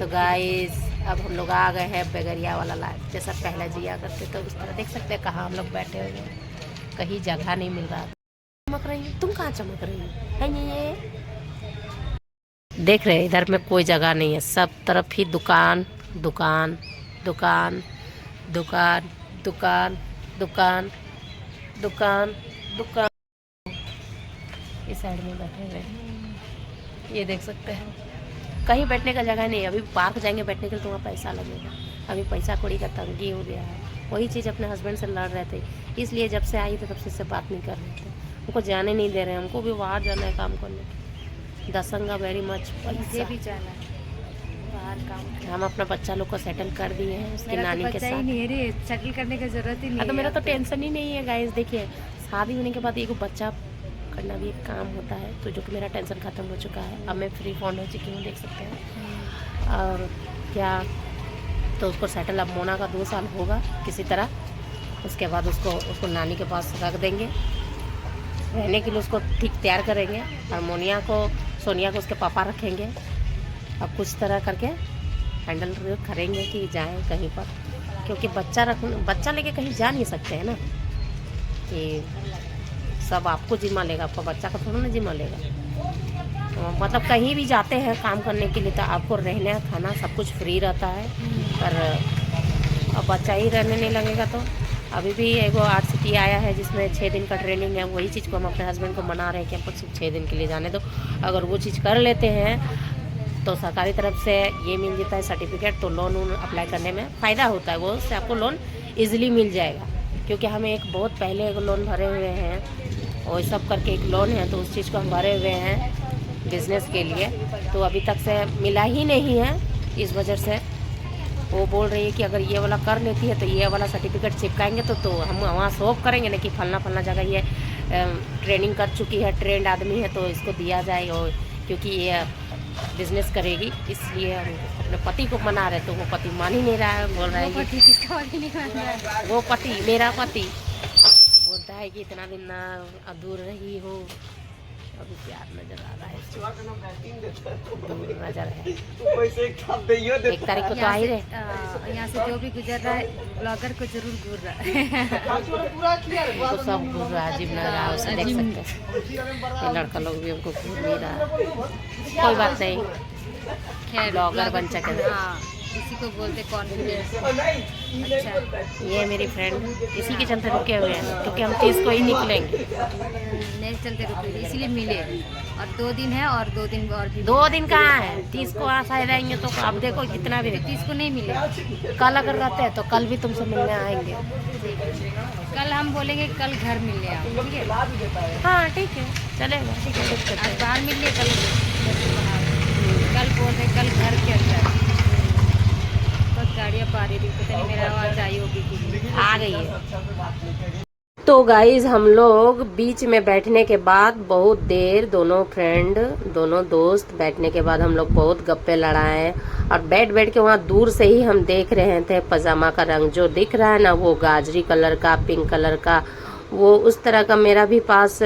तो गाइस अब हम लोग आ गए हैं बेगरिया वाला लाइफ, जैसा पहले जिया करते तो उस तरह देख सकते हैं। कहाँ हम लोग बैठे हुए हैं, कहीं जगह नहीं मिल रहा। चमक रही है, तुम कहाँ चमक रही है ये देख रहे, इधर में कोई जगह नहीं है, सब तरफ ही दुकान दुकान दुकान दुकान दुकान दुकान दुकान दुकान। इस साइड में बैठे हुए हैं, ये देख सकते हैं। कहीं बैठने का जगह नहीं है। अभी पार्क जाएंगे बैठने के लिए तो वहाँ पैसा लगेगा। अभी पैसा कौड़ी का तंगी हो गया है। वही चीज़ अपने हस्बैंड से लड़ रहे थे, इसलिए जब से आई तो तब से इससे बात नहीं कर रहे थे। हमको जाने नहीं दे रहे हैं, हमको भी बाहर जाना है काम करने। दसंगा वेरी मच मुझे भी जाना है बाहर काम। हम अपना बच्चा लोग को सेटल कर दिए हैं उसकी नानी के साथ। नहीं है, सेटल करने की जरूरत ही नहीं है। तो मेरा तो टेंशन ही नहीं है गाइस। देखिए, शादी होने के बाद एक बच्चा करना भी एक काम होता है, तो जो कि मेरा टेंशन ख़त्म हो चुका है। अब मैं फ्री फंड हो चुकी हूँ, देख सकते हैं। और क्या, तो उसको सेटल अब मोना का 2 साल होगा किसी तरह। उसके बाद उसको नानी के पास रख देंगे रहने के लिए, उसको ठीक तैयार करेंगे। और सोनिया को उसके पापा रखेंगे। अब कुछ तरह करके हैंडल करेंगे कि जाएं कहीं पर, क्योंकि बच्चा लेके कहीं जा नहीं सकते हैं ना, कि सब आपको जिम्मा लेगा, आपका बच्चा का थोड़ा ना जिम्मा लेगा। तो मतलब कहीं भी जाते हैं काम करने के लिए तो आपको रहना खाना सब कुछ फ्री रहता है। पर अब बच्चा ही रहने नहीं लगेगा तो अभी भी एगो आर्ट सिटी आया है जिसमें 6 दिन का ट्रेनिंग है। वही चीज़ को हम अपने हस्बैंड को मना रहे हैं कि हमको सिर्फ 6 दिन के लिए जाने दो। अगर वो चीज़ कर लेते हैं तो सरकारी तरफ से ये मिल जाता है सर्टिफिकेट, तो लोन अप्लाई करने में फ़ायदा होता है। वो उससे आपको लोन ईजिली मिल जाएगा, क्योंकि हमें एक बहुत पहले एक लोन भरे हुए हैं और सब करके एक लोन है, तो उस चीज़ को हम भरे हुए हैं बिज़नेस के लिए, तो अभी तक से मिला ही नहीं है। इस वजह से वो बोल रही है कि अगर ये वाला कर लेती है तो ये वाला सर्टिफिकेट चिपकाएंगे तो हम वहाँ शोक करेंगे ना कि फलना जगह ये ट्रेनिंग कर चुकी है, ट्रेंड आदमी है, तो इसको दिया जाए। और क्योंकि ये बिजनेस करेगी, इसलिए हम अपने पति को मना रहे, तो वो पति मान ही नहीं रहा है। बोल रहा है कि किसका पति नहीं मान रहा है? वो पति, मेरा पति बोलता है कि इतना दिन ना दूर रही हो, अभी प्यार नजर आ रहा है, दूर नजर है। 1 तारीख को तो आ ही रहे। यहाँ से जो भी गुजर रहा है ब्लॉगर को जरूर घूर रहा है। तो सब घूर रहा है, अजीब लग रहा है, उसे देख सकते हैं। ये लड़का लोग भी हमको घूर नहीं रहा है। कोई बात नहीं, खैर ब्लॉगर बन सके। हाँ, इसी को बोलते कॉन्फिडेंस। अच्छा, ये मेरी फ्रेंड इसी के चलते रुके हुए हैं, क्योंकि हम 30 को ही निकलेंगे। नहीं चलते रुके, इसीलिए मिले। और 2 दिन है और 2 दिन और भी 2 दिन कहाँ है, 30 को आ रहेंगे तो अब देखो कितना भी 30 को नहीं मिले। कल अगर रहते हैं तो कल भी तुमसे मिलने आएंगे। कल हम बोलेंगे कल घर मिलने आओ, ठीक है? हाँ ठीक है, चलेगा, ठीक है। आज बाहर मिल लिए, कल बोल रहे कल घर के अंदर। बहुत गाड़ियाँ पा रही थी, पता नहीं मेरा आवाज़ आई होगी कि आ गई है। तो गाइज हम लोग बीच में बैठने के बाद बहुत देर, दोनों दोस्त बैठने के बाद हम लोग बहुत गप्पे लड़ाए। और बैठ के वहाँ दूर से ही हम देख रहे थे पजामा का रंग जो दिख रहा है ना, वो गाजरी कलर का, पिंक कलर का, वो उस तरह का मेरा भी पास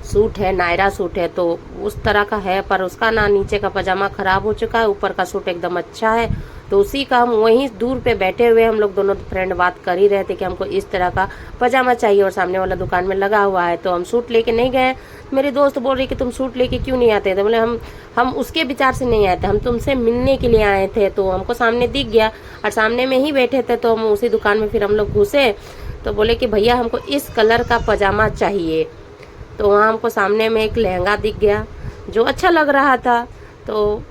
सूट है, नायरा सूट है, तो उस तरह का है। पर उसका ना नीचे का पजामा खराब हो चुका है, ऊपर का सूट एकदम अच्छा है, तो उसी का हम वहीं दूर पे बैठे हुए हम लोग दोनों फ्रेंड बात कर ही रहे थे कि हमको इस तरह का पजामा चाहिए और सामने वाला दुकान में लगा हुआ है। तो हम सूट लेके नहीं गए। मेरे दोस्त बोल रही कि तुम सूट लेके क्यों नहीं आते थे? बोले हम उसके विचार से नहीं आए थे, हम तुमसे मिलने के लिए आए थे। तो हमको सामने दिख गया और सामने में ही बैठे थे, तो हम उसी दुकान में फिर हम लोग घुसे। तो बोले कि भैया हमको इस कलर का पजामा चाहिए। तो वहाँ हमको सामने में एक लहंगा दिख गया जो अच्छा लग रहा था, तो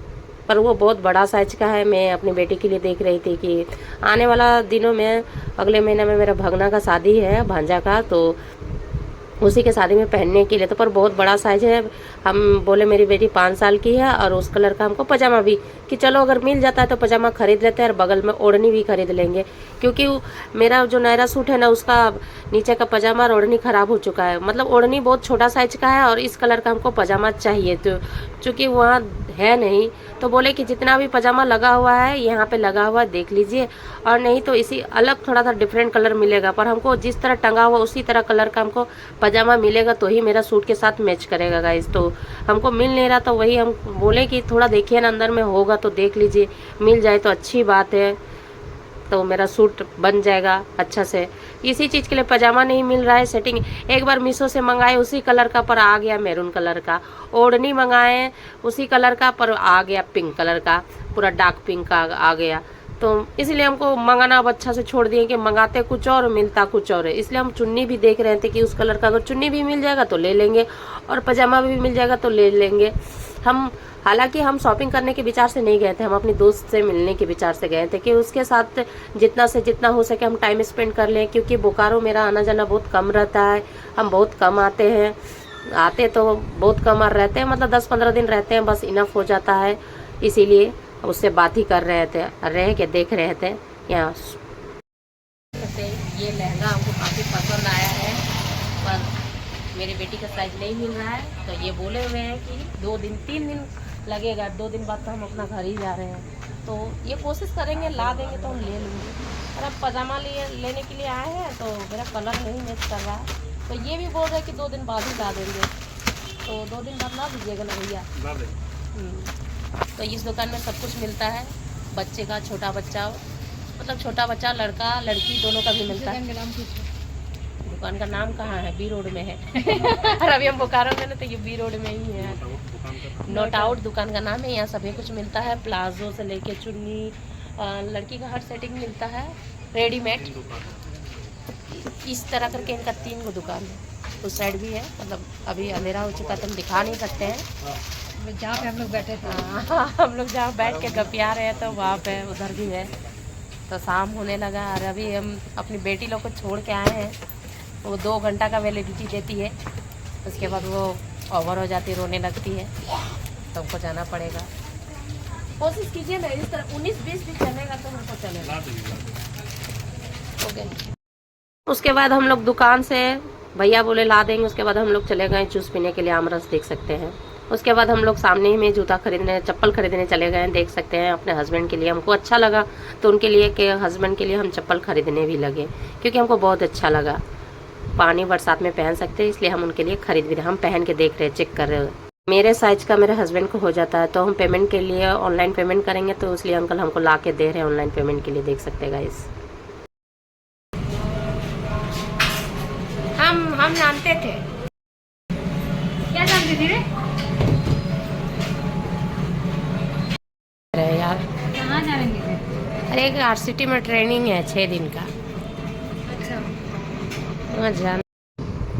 पर वो बहुत बड़ा साइज का है। मैं अपनी बेटी के लिए देख रही थी कि आने वाला दिनों में, अगले महीने में मेरा भगना का शादी है, भांजा का, तो उसी के शादी में पहनने के लिए। तो पर बहुत बड़ा साइज है। हम बोले मेरी बेटी 5 साल की है और उस कलर का हमको पजामा भी, कि चलो अगर मिल जाता है तो पजामा खरीद लेते हैं और बगल में ओढ़नी भी खरीद लेंगे, क्योंकि मेरा जो नायरा सूट है ना उसका नीचे का पजामा और ओढ़नी खराब हो चुका है। मतलब ओढ़नी बहुत छोटा साइज का है और इस कलर का हमको पजामा चाहिए, तो चूँकि वहाँ है नहीं, तो बोले कि जितना भी पजामा लगा हुआ है यहाँ पे लगा हुआ देख लीजिए, और नहीं तो इसी अलग थोड़ा सा डिफरेंट कलर मिलेगा, पर हमको जिस तरह टंगा हुआ उसी तरह कलर का हमको पजामा मिलेगा तो ही मेरा सूट के साथ मैच करेगा गाइस। तो हमको मिल नहीं रहा, तो वही हम बोले कि थोड़ा देखिए ना, अंदर में होगा तो देख लीजिए, मिल जाए तो अच्छी बात है, तो मेरा सूट बन जाएगा अच्छा से। इसी चीज़ के लिए पजामा नहीं मिल रहा है सेटिंग। एक बार मीशो से मंगाए उसी कलर का, पर आ गया मैरून कलर का। ओढ़नी मंगाए उसी कलर का, पर आ गया पिंक कलर का, पूरा डार्क पिंक का आ गया। तो इसलिए हमको मंगाना अब अच्छा से छोड़ दिए कि मंगाते कुछ और मिलता कुछ और है। इसलिए हम चुन्नी भी देख रहे थे कि उस कलर का अगर चुन्नी भी मिल जाएगा तो ले लेंगे, और पजामा भी मिल जाएगा तो ले लेंगे। हम हालांकि हम शॉपिंग करने के विचार से नहीं गए थे, हम अपनी दोस्त से मिलने के विचार से गए थे कि उसके साथ जितना से जितना हो सके हम टाइम स्पेंड कर लें, क्योंकि बोकारो मेरा आना जाना बहुत कम रहता है, हम बहुत कम आते हैं, आते तो बहुत कम और रहते हैं, मतलब 10-15 दिन रहते हैं, बस इनफ हो जाता है। इसीलिए उससे बात ही कर रहे थे, रह के देख रहे थे यहाँ। ये लहंगा हमको काफ़ी पसंद आया है, पर मेरी बेटी का साइज नहीं मिल रहा है, तो ये बोले हुए हैं कि 2-3 दिन लगेगा, 2 दिन बाद तो हम अपना घर ही जा रहे हैं। तो ये कोशिश करेंगे, ला देंगे तो हम ले लेंगे। और अब पजामा लेने के लिए आए हैं, तो मेरा कलर नहीं मैच कर रहा है, तो ये भी बोल रहे हैं कि 2 दिन बाद ही ला देंगे। तो 2 दिन बाद ला दीजिएगा ना भैया। तो इस दुकान में सब कुछ मिलता है, बच्चे का, छोटा बच्चा, मतलब छोटा बच्चा, लड़का लड़की दोनों का भी मिलता है। दुकान का नाम कहाँ है? बी रोड में है। और अभी हम बोकारो में ना, तो ये बी रोड में ही है। नोट आउट दुकान का नाम है। यहाँ सभी कुछ मिलता है, प्लाजो से लेके चुन्नी, लड़की का हर सेटिंग मिलता है, रेडीमेड। इस तरह करके इनका 3 गो दुकान है। उस साइड भी है, मतलब अभी अंधेरा हो चुका तो हम दिखा नहीं सकते हैं। जहाँ पे हम लोग बैठे थे, हम लोग जहाँ बैठ के गपिया रहे हैं, तो वहाँ पे उधर भी है। तो शाम होने लगा और अभी हम अपनी बेटी लोग को छोड़ के आए हैं। वो 2 घंटा का वैलिडिटी देती है, उसके बाद वो ओवर हो जाती है, रोने लगती है, तो हमको जाना पड़ेगा। कोशिश कीजिए ना, इस तरह 19-20 दिन चलेगा तो हमको चलेगा। ओके। उसके बाद हम लोग दुकान से भैया बोले ला देंगे, उसके बाद हम लोग चले गए जूस पीने के लिए, आमरस देख सकते हैं। उसके बाद हम लोग सामने ही में जूता खरीदने, चप्पल खरीदने चले गए, देख सकते हैं अपने हस्बैंड के लिए। हमको अच्छा लगा तो उनके लिए के हस्बैंड के लिए हम चप्पल खरीदने भी लगे, क्योंकि हमको बहुत अच्छा लगा। पानी बरसात में पहन सकते हैं, इसलिए हम उनके लिए खरीद भी रहे। हम पहन के देख रहे, चेक कर रहे। मेरे साइज का मेरे हस्बैंड को हो जाता है, तो हम पेमेंट के लिए ऑनलाइन पेमेंट करेंगे, तो इसलिए अंकल हमको ला के दे रहे हैं ऑनलाइन पेमेंट के लिए, देख सकते हैं गाइस। हम जानते थे। क्या जानते थे अरे यार, कहाँ जाएंगे? अरे एक RCT में ट्रेनिंग है 6 दिन का। अच्छा।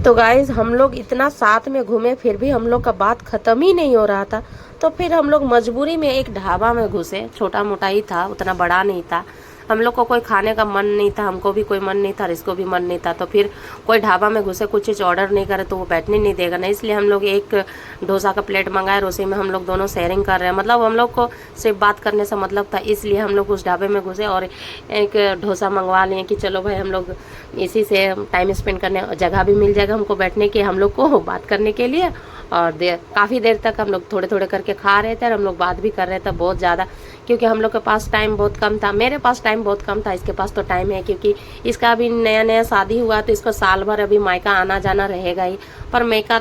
तो गाइज हम लोग इतना साथ में घूमे, फिर भी हम लोग का बात खत्म ही नहीं हो रहा था। तो फिर हम लोग मजबूरी में एक ढाबा में घुसे, छोटा मोटा ही था, उतना बड़ा नहीं था। हम लोग को कोई खाने का मन नहीं था, हमको भी कोई मन नहीं था, इसको भी मन नहीं था। तो फिर कोई ढाबा में घुसे, कुछ चीज़ ऑर्डर नहीं करे तो वो बैठने नहीं देगा ना, इसलिए हम लोग एक डोसा का प्लेट मंगाए और उसी में हम लोग दोनों शेयरिंग कर रहे हैं। मतलब हम लोग को सिर्फ बात करने से मतलब था, इसलिए हम लोग उस ढाबे में घुसे और एक डोसा मंगवा लिए कि चलो भाई हम लोग इसी से टाइम स्पेंड करने, जगह भी मिल जाएगा हमको बैठने की, हम लोग को बात करने के लिए। और काफ़ी देर तक हम लोग थोड़े थोड़े करके खा रहे थे और हम लोग बात भी कर रहे थे बहुत ज़्यादा, क्योंकि हम लोग के पास टाइम बहुत कम था। मेरे पास टाइम बहुत कम था, इसके पास तो टाइम है, क्योंकि इसका अभी नया नया शादी हुआ, तो इसको साल भर अभी मायका आना जाना रहेगा ही। पर मेरा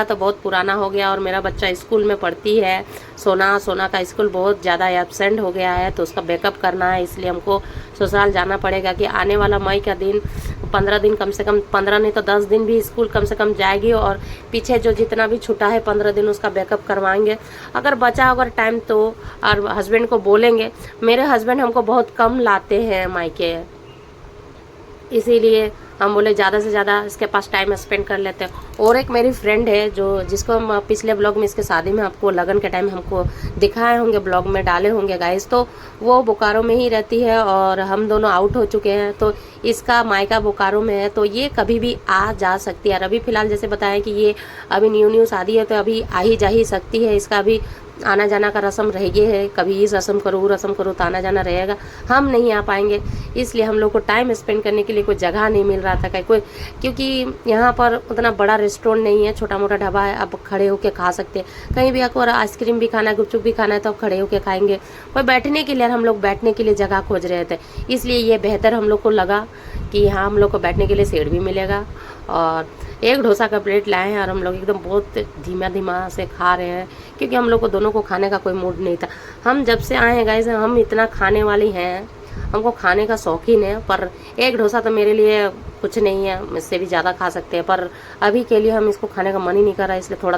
तो बहुत पुराना हो गया और मेरा बच्चा स्कूल में पढ़ती है। सोना का स्कूल बहुत ज़्यादा एब्सेंट हो गया है, तो उसका बैकअप करना है, इसलिए हमको ससुराल जाना पड़ेगा। कि आने वाला मई का दिन 15 दिन, कम से कम 15 नहीं तो 10 दिन भी स्कूल कम से कम जाएगी, और पीछे जो जितना भी छूटा है 15 दिन उसका बैकअप करवाएंगे। अगर बचा अगर टाइम तो, और हस्बैंड को बोलेंगे। मेरे हस्बैंड हमको बहुत कम लाते हैं मायके, इसीलिए हम बोले ज़्यादा से ज़्यादा इसके पास टाइम स्पेंड कर लेते हैं। और एक मेरी फ्रेंड है जिसको हम पिछले ब्लॉग में, इसके शादी में आपको लगन के टाइम हमको दिखाए होंगे, ब्लॉग में डाले होंगे गाइस। तो वो बोकारो में ही रहती है और हम दोनों आउट हो चुके हैं, तो इसका मायका बोकारो में है, तो ये कभी भी आ जा सकती है। और अभी फ़िलहाल जैसे बताया कि ये अभी न्यू शादी है, तो अभी आ ही जा ही सकती है। इसका अभी आना जाना का रस्म रह गया है, कभी इस रस्म करो तो आना जाना रहेगा। हम नहीं आ पाएंगे, इसलिए हम लोग को टाइम स्पेंड करने के लिए कोई जगह नहीं मिल रहा था क्योंकि यहाँ पर उतना बड़ा रेस्टोरेंट नहीं है, छोटा मोटा ढाबा है। अब खड़े होके खा सकते हैं, कहीं भी अगर आइसक्रीम भी खाना है, गुपचुप भी खाना है, तो अब खड़े होके खाएंगे। कोई बैठने के लिए, हम लोग बैठने के लिए जगह खोज रहे थे, इसलिए ये बेहतर हम लोग को लगा कि यहाँ हम लोग को बैठने के लिए सीट भी मिलेगा और एक डोसा का प्लेट लाए हैं और हम लोग एकदम बहुत धीमा धीमा से खा रहे हैं, क्योंकि हम लोग को दोनों को खाने का कोई मूड नहीं था। हम जब से आए हैं गाइस हम इतना खाने वाली हैं, हमको खाने का शौकीन है, पर एक डोसा तो मेरे लिए कुछ नहीं है, इससे भी ज़्यादा खा सकते हैं, पर अभी के लिए हम इसको खाने का मन ही नहीं कर रहा है, इसलिए थोड़ा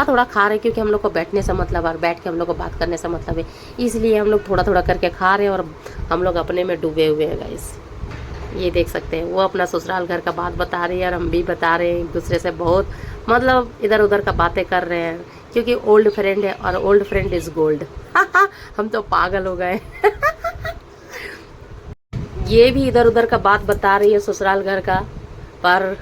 थोड़ा खा रहे हैं, क्योंकि हम लोग को बैठने से मतलब और बैठ के हम लोग को बात करने से मतलब है, इसलिए हम लोग थोड़ा थोड़ा करके खा रहे हैं और हम लोग अपने में डूबे हुए हैं गाइस। ये देख सकते हैं वो अपना ससुराल घर का बात बता रही है और हम भी बता रहे हैं, एक दूसरे से बहुत मतलब इधर उधर का बातें कर रहे हैं, क्योंकि ओल्ड फ्रेंड है और ओल्ड फ्रेंड इज गोल्ड। हम तो पागल हो गए। ये भी इधर उधर का बात बता रही है ससुराल घर का, पर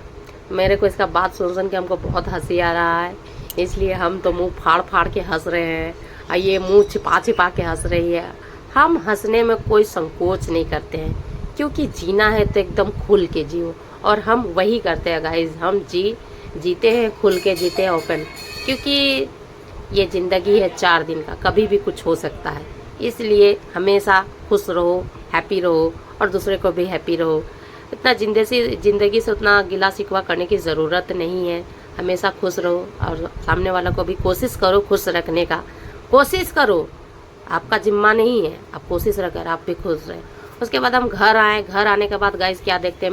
मेरे को इसका बात सुन के हमको बहुत हंसी आ रहा है, इसलिए हम तो मुंह फाड़ फाड़ के हंस रहे हैं और ये मुंह छिपा छिपा के हंस रही है। हम हंसने में कोई संकोच नहीं करते हैं, क्योंकि जीना है तो एकदम खुल के जियो, और हम वही करते हैं गाइज। हम जीते हैं खुल के, जीते हैं ओपन, क्योंकि ये ज़िंदगी है 4 दिन का, कभी भी कुछ हो सकता है, इसलिए हमेशा खुश रहो, हैप्पी रहो और दूसरे को भी हैप्पी रहो। इतना ज़िंदगी से उतना गिला शिकवा करने की ज़रूरत नहीं है, हमेशा खुश रहो और सामने वाला को भी कोशिश करो खुश रखने का, कोशिश करो, आपका जिम्मा नहीं है, आप कोशिश रखें आप भी खुश रहें। उसके बाद हम घर आए, घर आने के बाद गाइस क्या देखते हैं,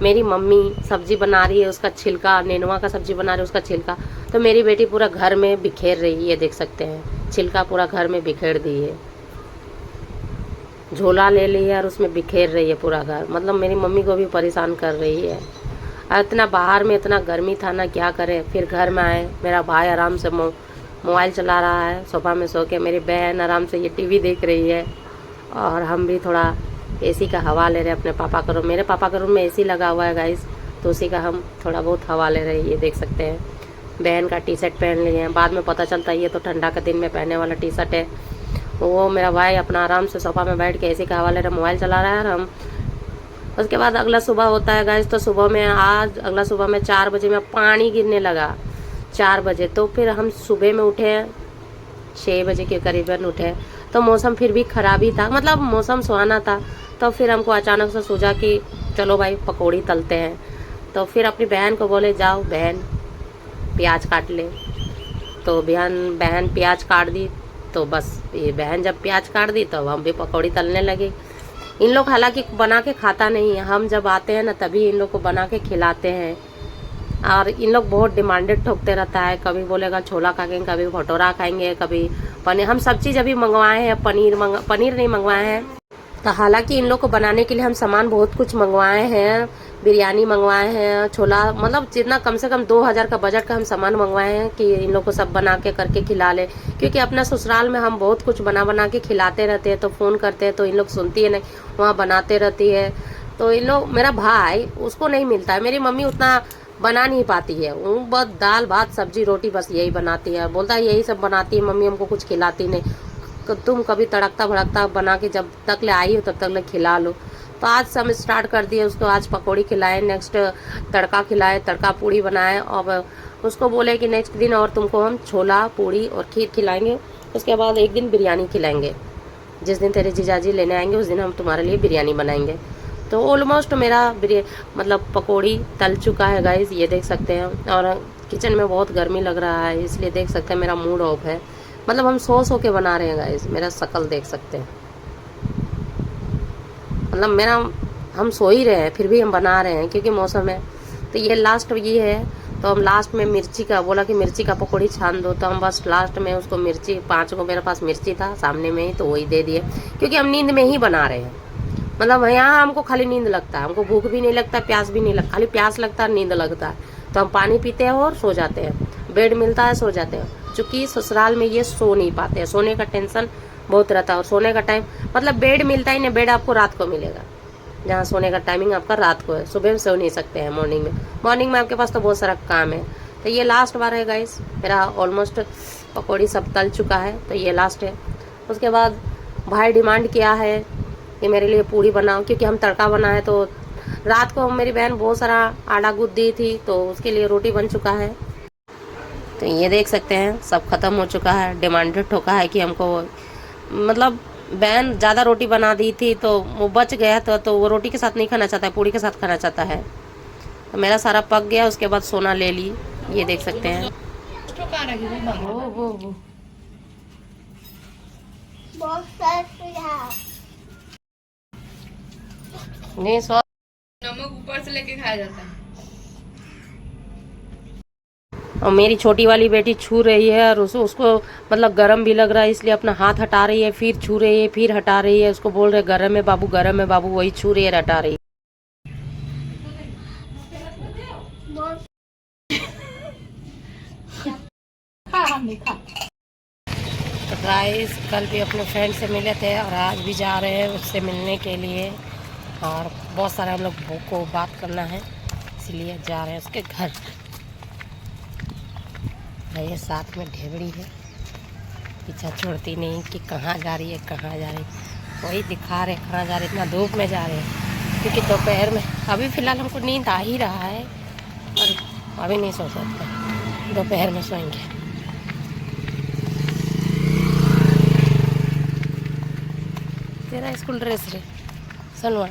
मेरी मम्मी सब्जी बना रही है, उसका छिलका, नेनुआ का सब्जी बना रही है उसका छिलका, तो मेरी बेटी पूरा घर में बिखेर रही है, देख सकते हैं छिलका पूरा घर में बिखेर दी है, झोला ले ली है और उसमें बिखेर रही है पूरा घर, मतलब मेरी मम्मी को भी परेशान कर रही है। इतना बाहर में इतना गर्मी था ना, क्या करे। फिर घर में आए, मेरा भाई आराम से मोबाइल चला रहा है सोफा में सो के, मेरी बहन आराम से ये टीवी देख रही है और हम भी थोड़ा एसी का हवा ले रहे हैं अपने पापा का रूम। मेरे पापा का रूम में एसी लगा हुआ है गाइस, तो उसी का हम थोड़ा बहुत हवा ले रहे हैं। ये देख सकते हैं बहन का टी शर्ट पहन लिए हैं, बाद में पता चलता है ये तो ठंडा के दिन में पहनने वाला टी शर्ट है। वो मेरा भाई अपना आराम से सोफा में बैठ के एसी का हवा ले रहा है, मोबाइल चला रहा है और हम। उसके बाद अगला सुबह होता है गाइस, तो अगला सुबह में 4 बजे में पानी गिरने लगा, 4 बजे। तो फिर हम सुबह में उठे 6 बजे के करीबन उठे, तो मौसम फिर भी खराब ही था, मतलब मौसम सुहाना था। तो फिर हमको अचानक से सूझा कि चलो भाई पकौड़ी तलते हैं, तो फिर अपनी बहन को बोले जाओ बहन प्याज काट ले, तो बहन प्याज काट दी। तो बस ये बहन जब प्याज काट दी तो हम भी पकौड़ी तलने लगे। इन लोग हालांकि बना के खाता नहीं है, हम जब आते हैं ना तभी इन लोग को बना के खिलाते हैं। और इन लोग बहुत डिमांडेड ठोकते रहता है, कभी बोलेगा छोला खाएंगे, कभी भटूरा खाएंगे, कभी पनीर। हम सब चीज़ अभी मंगवाए हैं, पनीर नहीं मंगवाए हैं। तो हालांकि इन लोग को बनाने के लिए हम सामान बहुत कुछ मंगवाए हैं, बिरयानी मंगवाए हैं, छोला, मतलब जितना कम से कम 2000 का बजट का हम सामान मंगवाए हैं कि इन लोग को सब बना के करके खिला ले। क्योंकि अपना ससुराल में हम बहुत कुछ बना के खिलाते रहते हैं, तो फ़ोन करते हैं तो इन लोग सुनती है नहीं, वहाँ बनाते रहती है। तो इन लोग, मेरा भाई उसको नहीं मिलता है, मेरी मम्मी उतना बना नहीं पाती है, वो बस दाल भात सब्जी रोटी बस यही बनाती है, बोलता है यही सब बनाती है मम्मी, हमको कुछ खिलाती नहीं, तुम कभी तड़कता भड़कता बना के जब तक ले आई हो तब तक ले खिला लो। तो आज से हम स्टार्ट कर दिए उसको, आज पकौड़ी खिलाए, नेक्स्ट तड़का खिलाए, तड़का पूड़ी बनाए, और उसको बोले कि नेक्स्ट दिन और तुमको हम छोला पूड़ी और खीर खिलाएंगे। उसके बाद एक दिन बिरयानी खिलाएंगे, जिस दिन तेरे जीजाजी लेने आएंगे उस दिन हम तुम्हारे लिए बिरयानी बनाएंगे। तो ऑलमोस्ट मेरा मतलब पकौड़ी तल चुका है गाइस, ये देख सकते हैं। और किचन में बहुत गर्मी लग रहा है, इसलिए देख सकते हैं मेरा मूड ऑफ है, मतलब हम सो के बना रहे हैं गाइस, मेरा शक्ल देख सकते हैं, मतलब हम सो ही रहे हैं फिर भी हम बना रहे हैं क्योंकि मौसम है। तो ये लास्ट ये है, तो हम लास्ट में मिर्ची का बोला कि मिर्ची का पकौड़ी छान दो, तो हम बस लास्ट में उसको मिर्ची 5 को, मेरे पास मिर्ची था सामने में ही, तो वही दे दिए, क्योंकि हम नींद में ही बना रहे हैं। मतलब यहाँ हमको खाली नींद लगता है, हमको भूख भी नहीं लगता, प्यास भी नहीं लगता, खाली प्यास लगता है, नींद लगता है। तो हम पानी पीते हैं और सो जाते हैं, बेड मिलता है सो जाते हैं। चूँकि ससुराल में ये सो नहीं पाते हैं, सोने का टेंशन बहुत रहता है, और सोने का टाइम मतलब बेड मिलता ही नहीं, बेड आपको रात को मिलेगा, जहाँ सोने का टाइमिंग आपका रात को है, सुबह में सो नहीं सकते हैं। मॉर्निंग में आपके पास तो बहुत सारा काम है। तो ये लास्ट बार है गाइस, मेरा ऑलमोस्ट पकौड़ी सब तल चुका है, तो ये लास्ट है। उसके बाद भाई डिमांड किया है कि मेरे लिए पूड़ी बनाओ, क्योंकि हम तड़का बनाए, तो रात को मेरी बहन बहुत सारा आटा गूँथ दी थी, तो उसके लिए रोटी बन चुका है। तो ये देख सकते हैं सब खत्म हो चुका है, डिमांडेड ठोका है कि हमको, मतलब बहन ज़्यादा रोटी बना दी थी तो वो बच गया, तो वो रोटी के साथ नहीं खाना चाहता है, पूड़ी के साथ खाना चाहता है। तो मेरा सारा पक गया, उसके बाद सोना ले ली, ये देख सकते हैं। वो नहीं सो नमक ऊपर से लेके खाया जाता है। और मेरी छोटी वाली बेटी छू रही है और उसको मतलब गरम भी लग रहा है, इसलिए अपना हाथ हटा रही है, फिर छू रही है, फिर हटा रही है। उसको बोल रहे गरम है बाबू, गरम है बाबू, वही छू रही है, हटा रही है। तो गाइस कल भी अपने फ्रेंड से मिले थे और आज भी जा रहे हैं उससे मिलने के लिए, और बहुत सारे हम लोग को बात करना है, इसलिए जा रहे हैं उसके घर। ये साथ में ढेबड़ी है, पीछा छोड़ती नहीं कि कहाँ जा रही है कहाँ जा रही है, वही दिखा रहे कहाँ जा रहे, इतना धूप में जा रहे हैं, क्योंकि दोपहर में अभी फ़िलहाल हमको नींद आ ही रहा है और अभी नहीं सो सकते, दोपहर में सोएंगे। तेरा स्कूल ड्रेस रे सनवा,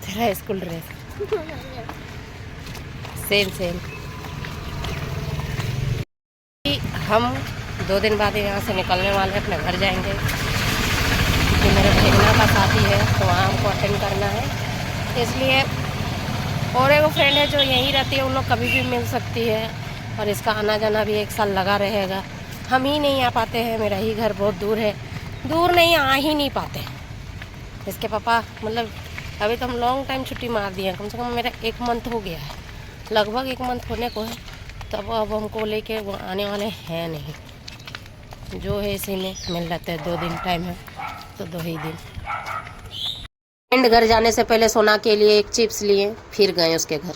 तेरा स्कूल ड्रेस सेम सेम। हम 2 दिन बाद यहाँ से निकलने वाले हैं, अपने घर जाएंगे, क्योंकि मेरे भेजना का साथी है तो वहाँ हमको अटेंड करना है, इसलिए। और एक फ्रेंड है जो यहीं रहती है, उन लोग कभी भी मिल सकती है, और इसका आना जाना भी 1 साल लगा रहेगा। हम ही नहीं आ पाते हैं, मेरा ही घर बहुत दूर है, दूर नहीं आ ही नहीं पाते। इसके पापा मतलब अभी तो हम लॉन्ग टाइम छुट्टी मार दी है, कम से कम मेरा 1 मंथ हो गया है, लगभग 1 मंथ होने को है, तब अब हमको लेके वो आने वाले हैं नहीं, जो है इसी में मिल जाते हैं। 2 दिन टाइम है तो 2 ही दिन। फ्रेंड घर जाने से पहले सोना के लिए एक चिप्स लिए, फिर गए उसके घर,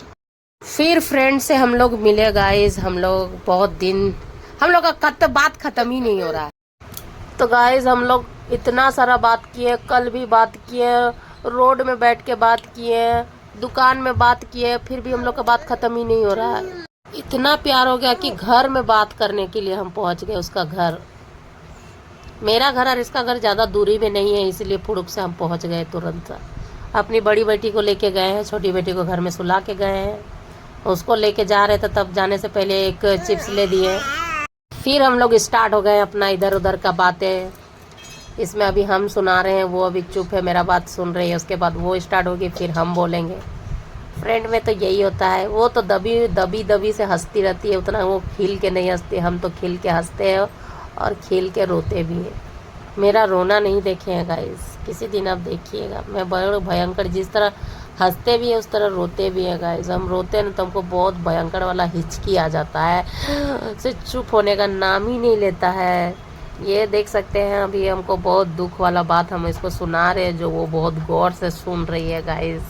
फिर फ्रेंड से हम लोग मिले गाइस। हम लोग बहुत दिन, हम लोग का बात खत्म ही नहीं हो रहा है। तो गाइस हम लोग इतना सारा बात किए, कल भी बात किए, रोड में बैठ के बात किए, दुकान में बात किए, फिर भी हम लोग का बात खत्म ही नहीं हो रहा है। इतना प्यार हो गया कि घर में बात करने के लिए हम पहुंच गए उसका घर। मेरा घर और इसका घर ज़्यादा दूरी में नहीं है, इसलिए फुड़ुक से हम पहुंच गए तुरंत। अपनी बड़ी बेटी को लेके गए हैं, छोटी बेटी को घर में सुला के गए हैं, उसको लेके जा रहे थे, तब जाने से पहले एक चिप्स ले दिए। फिर हम लोग स्टार्ट हो गए अपना इधर उधर का बातें। इसमें अभी हम सुना रहे हैं, वो अभी चुप है, मेरा बात सुन रही है, उसके बाद वो स्टार्ट होगी, फिर हम बोलेंगे। फ्रेंड में तो यही होता है, वो तो दबी से हंसती रहती है, उतना वो खिल के नहीं हंसती, हम तो खिल के हंसते हैं और खिल के रोते भी हैं। मेरा रोना नहीं देखे हैं गाइस, किसी दिन आप देखिएगा, मैं बड़े भयंकर, जिस तरह हंसते भी है उस तरह रोते भी हैं गाइस। हम रोते हैं ना तो हमको बहुत भयंकर वाला हिचकी आ जाता है, सिर्फ चुप होने का नाम ही नहीं लेता है। ये देख सकते हैं अभी हमको बहुत दुख वाला बात हम इसको सुना रहे हैं, जो वो बहुत गौर से सुन रही है गाइस,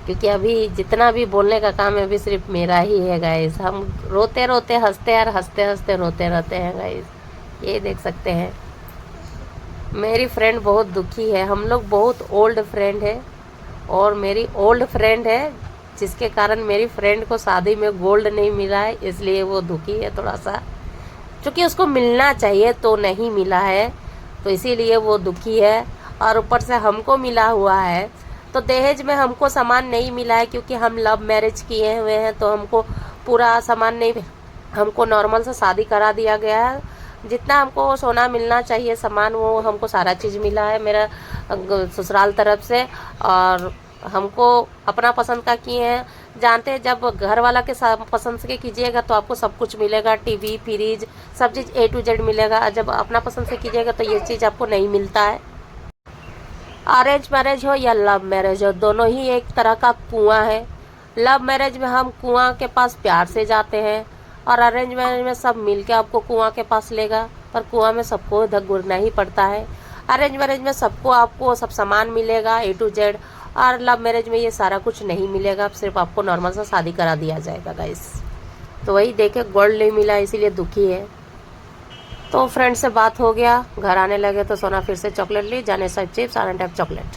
क्योंकि अभी जितना भी बोलने का काम है अभी सिर्फ मेरा ही है गाइस। हम रोते रोते हंसते और हंसते हंसते रोते रहते हैं गाइस, ये देख सकते हैं। मेरी फ्रेंड बहुत दुखी है, हम लोग बहुत ओल्ड फ्रेंड है, और मेरी ओल्ड फ्रेंड है जिसके कारण मेरी फ्रेंड को शादी में गोल्ड नहीं मिला है, इसलिए वो दुखी है थोड़ा सा, क्योंकि उसको मिलना चाहिए तो नहीं मिला है, तो इसीलिए वो दुखी है। और ऊपर से हमको मिला हुआ है तो दहेज में हमको सामान नहीं मिला है, क्योंकि हम लव मैरिज किए हुए हैं, तो हमको पूरा सामान नहीं, हमको नॉर्मल से शादी करा दिया गया है। जितना हमको सोना मिलना चाहिए सामान, वो हमको सारा चीज़ मिला है मेरा ससुराल तरफ से, और हमको अपना पसंद का किए हैं। जानते हैं जब घर वाला के पसंद से कीजिएगा तो आपको सब कुछ मिलेगा, टीवी फ्रिज सब चीज़ A to Z मिलेगा, जब अपना पसंद से कीजिएगा तो ये चीज़ आपको नहीं मिलता है। अरेंज मैरिज हो या लव मैरिज हो, दोनों ही एक तरह का कुआं है। लव मैरिज में हम कुआं के पास प्यार से जाते हैं, और अरेंज मैरिज में सब मिलके आपको कुआं के पास लेगा, पर कुआं में सबको घुरना ही पड़ता है। अरेंज मैरिज में सबको आपको सब सामान मिलेगा A to Z, और लव मैरिज में ये सारा कुछ नहीं मिलेगा, सिर्फ आपको नॉर्मल सा शादी करा दिया जाएगा गाइस। तो वही देखे गोल्ड नहीं मिला, इसीलिए दुखी है। तो फ्रेंड से बात हो गया, घर आने लगे तो सोना फिर से चॉकलेट ली, जाने सब चिप्स आने टाइप चॉकलेट।